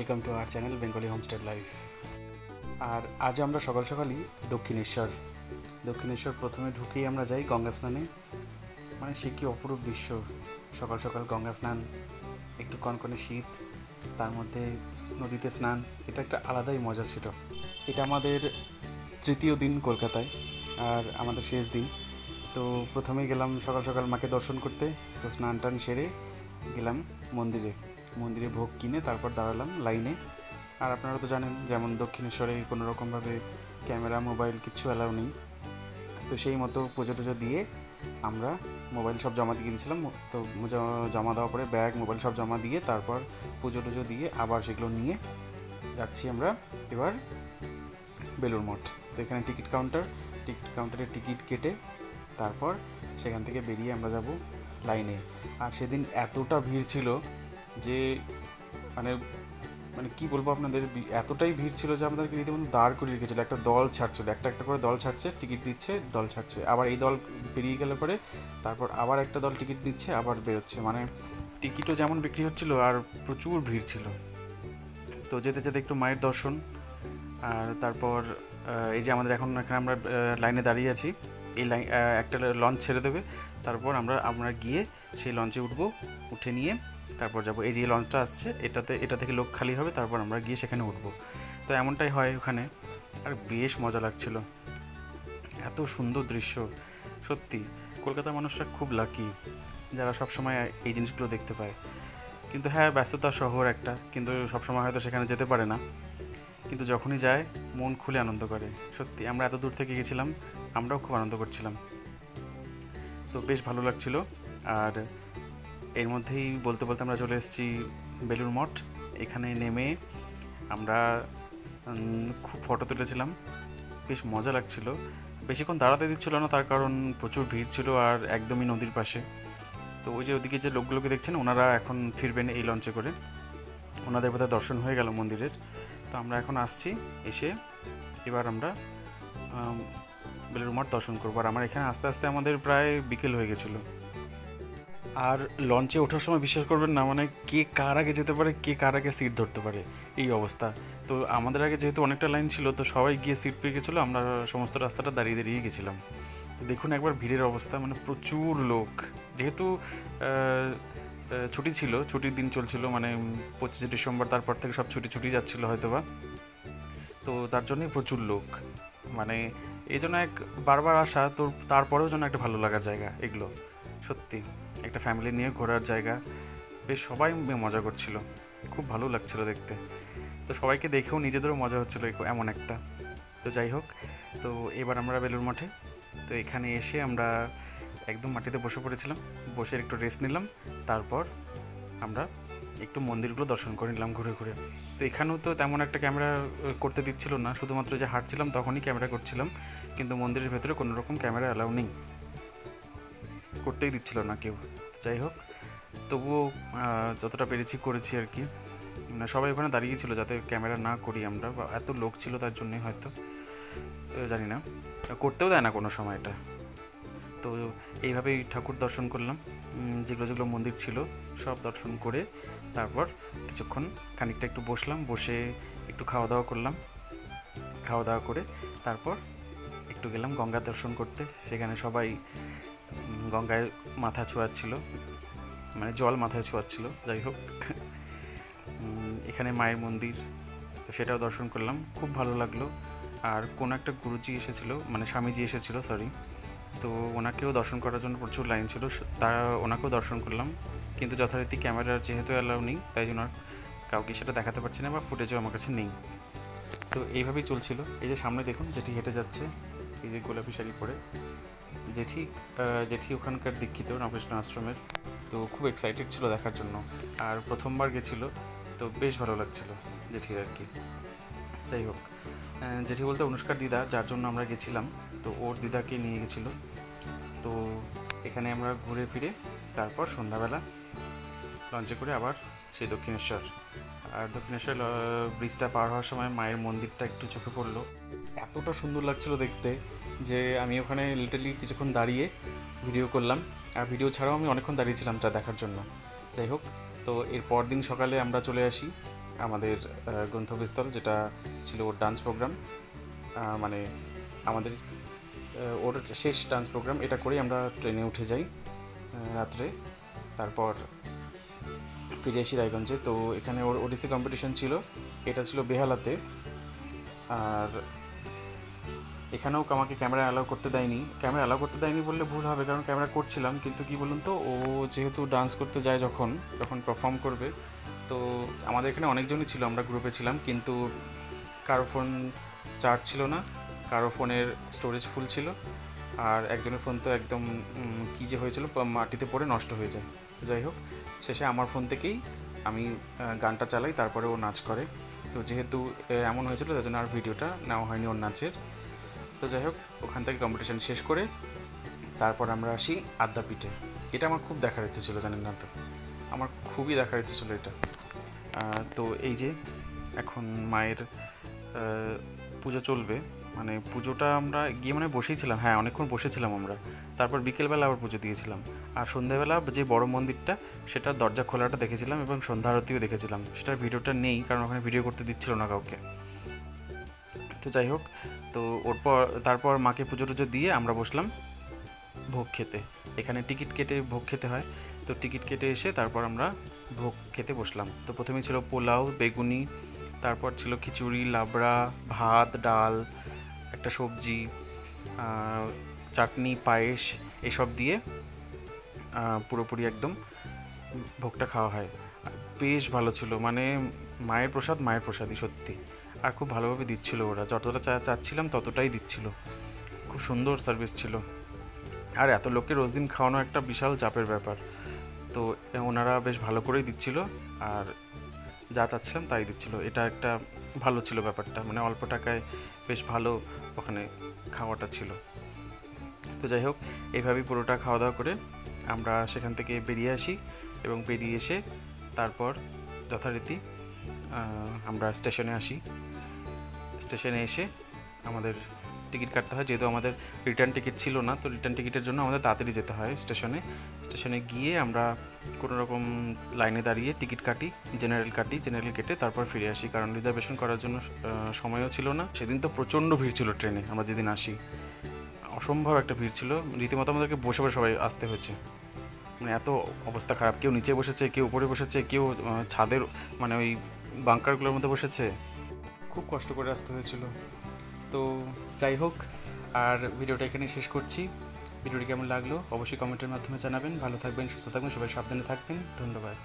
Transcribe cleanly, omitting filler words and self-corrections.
Welcome to our channel Bengali homestay life. আর আজ আমরা সকাল সকালই দক্ষিণেশ্বর প্রথমে ঢুকেই আমরা যাই গঙ্গা স্নানে। মানে সে কি অপরূপ দৃশ্য, সকাল সকাল গঙ্গা স্নান, একটু কনকনে শীত, তার মধ্যে নদীতে স্নান, এটা একটা আলাদাই মজা ছিল। এটা আমাদের তৃতীয় দিন কলকাতায় আর আমাদের শেষ দিন। তো প্রথমেই গেলাম সকাল সকাল মাকে দর্শন করতে। তো স্নান টান সেরে গেলাম মন্দিরে ভোগ কিনে তারপর দাঁড়ালাম লাইনে। আর আপনারা তো জানেন যেমন দক্ষিণেশ্বরে কোনো রকমভাবে ক্যামেরা মোবাইল কিচ্ছু অ্যালাউ নেই। তো সেই মতো পুজো টুজো দিয়ে আমরা মোবাইল সব জমা দিয়ে দিয়েছিলাম। তো জমা দেওয়ার পরে ব্যাগ মোবাইল সব জমা দিয়ে তারপর পুজো টুজো দিয়ে আবার সেগুলো নিয়ে যাচ্ছি আমরা এবার বেলুড় মঠ। তো এখানে টিকিট কাউন্টারে টিকিট কেটে তারপর সেখান থেকে বেরিয়ে আমরা যাব লাইনে। আর সেদিন এতটা ভিড় ছিল যে মানে মানে কী বলবো আপনাদের, এতটাই ভিড় ছিল যে আমাদেরকে রীতিমতো দাঁড় করিয়ে রেখেছিলো। একটা দল ছাড়ছিল, একটা একটা করে দল ছাড়ছে, টিকিট দিচ্ছে, দল ছাড়ছে, আবার এই দল বেরিয়ে গেলে পরে তারপর আবার একটা দল টিকিট দিচ্ছে, আবার বেরোচ্ছে। মানে টিকিটও যেমন বিক্রি হচ্ছিলো আর প্রচুর ভিড় ছিল। তো যেতে যেতে একটু মায়ের দর্শন, আর তারপর এই যে আমাদের এখানে আমরা লাইনে দাঁড়িয়ে আছি। এই একটা লঞ্চ ছেড়ে দেবে, তারপর আমরা গিয়ে সেই লঞ্চে উঠে নিয়ে তারপর যাব। এই যে লঞ্চটা আসছে এটা থেকে লোক খালি হবে, তারপর আমরা গিয়ে সেখানে উঠবো। তো এমনটাই হয় ওখানে। আর বেশ মজা লাগছিল, এত সুন্দর দৃশ্য। সত্যি কলকাতার মানুষরা খুব লাকি যারা সবসময় এই জিনিসগুলো দেখতে পায়। কিন্তু হ্যাঁ, ব্যস্ততা শহর একটা, কিন্তু সবসময় হয়তো সেখানে যেতে পারে না, কিন্তু যখনই যায় মন খুলে আনন্দ করে। সত্যি আমরা এত দূর থেকে গেছিলাম, আমরাও খুব আনন্দ করছিলাম। তো বেশ ভালো লাগছিল। আর এর মধ্যেই বলতে বলতে আমরা চলে এসেছি বেলুড় মঠ। এখানে নেমে আমরা খুব ফটো তুলেছিলাম, বেশ মজা লাগছিল। বেশিক্ষণ দাঁড়াতে দিচ্ছিল না, তার কারণ প্রচুর ভিড় ছিল আর একদমই নদীর পাশে। তো ওই যে ওদিকে যে লোকগুলোকে দেখছেন, ওনারা এখন ফিরবেন এই লঞ্চে করে, ওনাদের বোধহয় দর্শন হয়ে গেল মন্দিরের। তো আমরা এখন আসছি, এসে এবার আমরা বেলুড় মঠ দর্শন করবো। আর আমার এখানে আস্তে আস্তে আমাদের প্রায় বিকেল হয়ে গেছিলো। আর লঞ্চে ওঠার সময় বিশ্বাস করবেন না, মানে কে কার আগে যেতে পারে, কে কার আগে সিট ধরতে পারে, এই অবস্থা। তো আমাদের আগে যেহেতু অনেকটা লাইন ছিল, তো সবাই গিয়ে সিট পেয়ে গেছিলো, আমরা সমস্ত রাস্তাটা দাঁড়িয়ে দাঁড়িয়ে গেছিলাম। তো দেখুন একবার ভিড়ের অবস্থা, মানে প্রচুর লোক। যেহেতু ছুটি ছিল, ছুটির দিন চলছিল, মানে 25শে ডিসেম্বর, তারপর থেকে সব ছুটি যাচ্ছিলো হয়তো বা। তো তার জন্যই প্রচুর লোক, মানে এই জন্য বারবার আসা। তো তারপরেও যেন একটা ভালো লাগার জায়গা এগুলো, সত্যি একটা ফ্যামিলি নিয়ে ঘোরার জায়গা। বেশ সবাই মজা করছিল, খুব ভালো লাগছিল দেখতে। তো সবাইকে দেখেও নিজেদেরও মজা হচ্ছিলো এমন একটা। তো যাই হোক, তো এবার আমরা বেলুড় মঠে। তো এখানে এসে আমরা একদম মাটিতে বসে পড়েছিলাম, বসে একটু রেস্ট নিলাম। তারপর আমরা একটু মন্দিরগুলো দর্শন করে নিলাম ঘুরে ঘুরে। তো এখানেও তো তেমন একটা ক্যামেরা করতে দিচ্ছিল না, শুধুমাত্র যে হাঁটছিলাম তখনই ক্যামেরা করছিলাম, কিন্তু মন্দিরের ভেতরে কোনো রকম ক্যামেরা অ্যালাউ নেই, করতেই দিচ্ছিল না কেউ। যাই হোক, তবুও যতটা পেরেছি করেছি আর কি। মানে সবাই ওখানে দাঁড়িয়েছিল যাতে ক্যামেরা না করি আমরা, বা এত লোক ছিল তার জন্যই হয়তো, জানি না, করতেও দেয় না কোনো সময় এটা। তো এইভাবেই ঠাকুর দর্শন করলাম, যেগুলো মন্দির ছিল সব দর্শন করে তারপর কিছুক্ষণ খানিকটা একটু বসলাম, বসে একটু খাওয়া দাওয়া করলাম। খাওয়া দাওয়া করে তারপর একটু গেলাম গঙ্গা দর্শন করতে। সেখানে সবাই গঙ্গায় মাথা ছোঁয়াচ্ছিল, মানে জল মাথায় ছোঁয়াচ্ছিল। যাই হোক, এখানে মায়ের মন্দির, তো সেটাও দর্শন করলাম, খুব ভালো লাগলো। আর কোনো একটা গুরুজি এসেছিলো, মানে স্বামীজি এসেছিলো, সরি। তো ওনাকেও দর্শন করার জন্য প্রচুর লাইন ছিল, তারা ওনাকেও দর্শন করলাম। কিন্তু যথারীতি ক্যামেরার যেহেতু অ্যালাউ নেই, তাই জন্য কাউকে সেটা দেখাতে পারছি না, বা ফুটেজও আমার কাছে নেই। তো এইভাবেই চলছিল। এই যে সামনে দেখুন জেঠি হেঁটে যাচ্ছে, এই যে গোলাপি শাড়ি পরে জেঠি ওখানকার দীক্ষিত রামকৃষ্ণ আশ্রমের। তো খুব এক্সাইটেড ছিল দেখার জন্য, আর প্রথমবার গেছিলো, তো বেশ ভালো লাগছিল জেঠির আর কি। যাই হোক, জেঠি বলতে অনুষ্কার দিদা, যার জন্য আমরা গেছিলাম, তো ওর দিদাকে নিয়ে গেছিলো। তো এখানে আমরা ঘুরে ফিরে তারপর সন্ধ্যাবেলা লঞ্চে করে আবার সেই দক্ষিণেশ্বর। আর দক্ষিণেশ্বর ব্রিজটা পার হওয়ার সময় মায়ের মন্দিরটা একটু চোখে পড়লো, এতটা সুন্দর লাগছিল দেখতে যে আমি ওখানে লিটারলি কিছুক্ষণ দাঁড়িয়ে ভিডিও করলাম। আর ভিডিও ছাড়াও আমি অনেকক্ষণ দাঁড়িয়েছিলাম তা দেখার জন্য। যাই হোক, তো এর পর দিন সকালে আমরা চলে আসি আমাদের গ্রন্থবিস্তল, যেটা ছিল ওর ডান্স প্রোগ্রাম, মানে আমাদের ওর শেষ ডান্স প্রোগ্রাম। এটা করেই আমরা ট্রেনে উঠে যাই রাত্রে। তারপর ফিরে আসি রায়গঞ্জে। তো এখানে ওর ওডিসি কম্পিটিশন ছিল, এটা ছিল বেহালাতে। আর এখানেও আমাকে ক্যামেরা অ্যালাউ করতে দেয়নি। ক্যামেরা অ্যালাউ করতে দেয়নি বললে ভুল হবে, কারণ ক্যামেরা করছিলাম, কিন্তু কি বলুন তো, ও যেহেতু ডান্স করতে যায় যখন পারফর্ম করবে, তো আমাদের এখানে অনেকজনই ছিল, আমরা গ্রুপে ছিলাম, কিন্তু কারো ফোন চার্জ ছিল না, কারো ফোনের স্টোরেজ ফুল ছিল, আর একজনের ফোন তো একদম কী যে হয়েছিল, মাটিতে পড়ে নষ্ট হয়ে যায়। তো যাই হোক, শেষে আমার ফোন থেকেই আমি গানটা চালাই, তারপরে ও নাচ করে। তো যেহেতু এমন হয়েছিল, তার জন্য আর ভিডিওটা নেওয়া হয়নি ওর নাচের। তো যাই হোক, ওখান থেকে কম্পিটিশান শেষ করে তারপর আমরা আসি আদ্যাপীঠে। এটা আমার খুব দেখার ইচ্ছে ছিল, জানেন না তো, আমার খুবই দেখার ইচ্ছে ছিল এটা। তো এই যে এখন মায়ের পুজো চলবে, মানে পুজোটা আমরা গিয়ে মানে বসেছিলাম, হ্যাঁ অনেকক্ষণ বসেছিলাম আমরা। তারপর বিকেলবেলা আবার পুজো দিয়েছিলাম, আর সন্ধ্যাবেলা যে বড় মন্দিরটা, সেটার দরজা খোলাটা দেখেছিলাম, এবং সন্ধ্যা আরতিও দেখেছিলাম। সেটার ভিডিওটা নেই, কারণ ওখানে ভিডিও করতে দিচ্ছিল না কাউকে। তো যাই হোক, তো তারপর মাকে পুজো টুজো দিয়ে আমরা বসলাম ভোগ খেতে। এখানে টিকিট কেটে ভোগ খেতে হয়। তো টিকিট কেটে এসে তারপর আমরা ভোগ খেতে বসলাম। তো প্রথমে ছিল পোলাও, বেগুনি, তারপর ছিল খিচুড়ি, লাবড়া, ভাত, ডাল, একটা সবজি, চাটনি, পায়েস, এসব দিয়ে পুরোপুরি একদম ভোগটা খাওয়া হয়। বেশ ভালো ছিল, মানে মায়ের প্রসাদই সত্যি। আর খুব ভালোভাবে দিচ্ছিল ওরা, যতটা চাচ্ছিলাম ততটাই দিচ্ছিল। খুব সুন্দর সার্ভিস ছিল। আর এত লোককে রোজ দিন খাওয়ানো একটা বিশাল চাপের ব্যাপার। তো ওনারা বেশ ভালো করেই দিচ্ছিল, আর যা চাচ্ছিলাম তাই দিচ্ছিল। এটা একটা ভালো ছিল ব্যাপারটা, মানে অল্প টাকায় বেশ ভালো ওখানে খাওয়াটা ছিল। তো যাই হোক, এইভাবেই পুরোটা খাওয়া দাওয়া করে আমরা সেখান থেকে বেরিয়ে আসি, এবং বেরিয়ে এসে তারপর যথারীতি আমরা স্টেশনে আসি। স্টেশনে এসে আমাদের টিকিট কাটতে হয়, যেহেতু আমাদের রিটার্ন টিকিট ছিল না। তো রিটার্ন টিকিটের জন্য আমাদের তাড়াতাড়ি যেতে হয় স্টেশনে গিয়ে আমরা কোনো রকম লাইনে দাঁড়িয়ে টিকিট কাটি, জেনারেল কেটে তারপর ফিরে আসি, কারণ রিজার্ভেশন করার জন্য সময়ও ছিল না। সেদিন তো প্রচণ্ড ভিড় ছিল ট্রেনে, আমরা যেদিন আসি অসম্ভব একটা ভিড় ছিল, রীতিমতো আমাদেরকে বসে বসে সবাই আসতে হয়েছে। মানে এত অবস্থা খারাপ, কেউ নিচে বসেছে, কেউ উপরে বসেছে, কেউ ছাদের মানে ওই বাংকারগুলোর মধ্যে বসেছে, খুব কষ্ট করে আসতে হয়েছিল। তো যাই হোক, আর ভিডিওটা এখানে শেষ করছি। ভিডিওটি কেমন লাগলো অবশ্যই কমেন্টের মাধ্যমে জানাবেন। ভালো থাকবেন, সুস্থ থাকবেন, সবাই সাবধানে থাকবেন। ধন্যবাদ।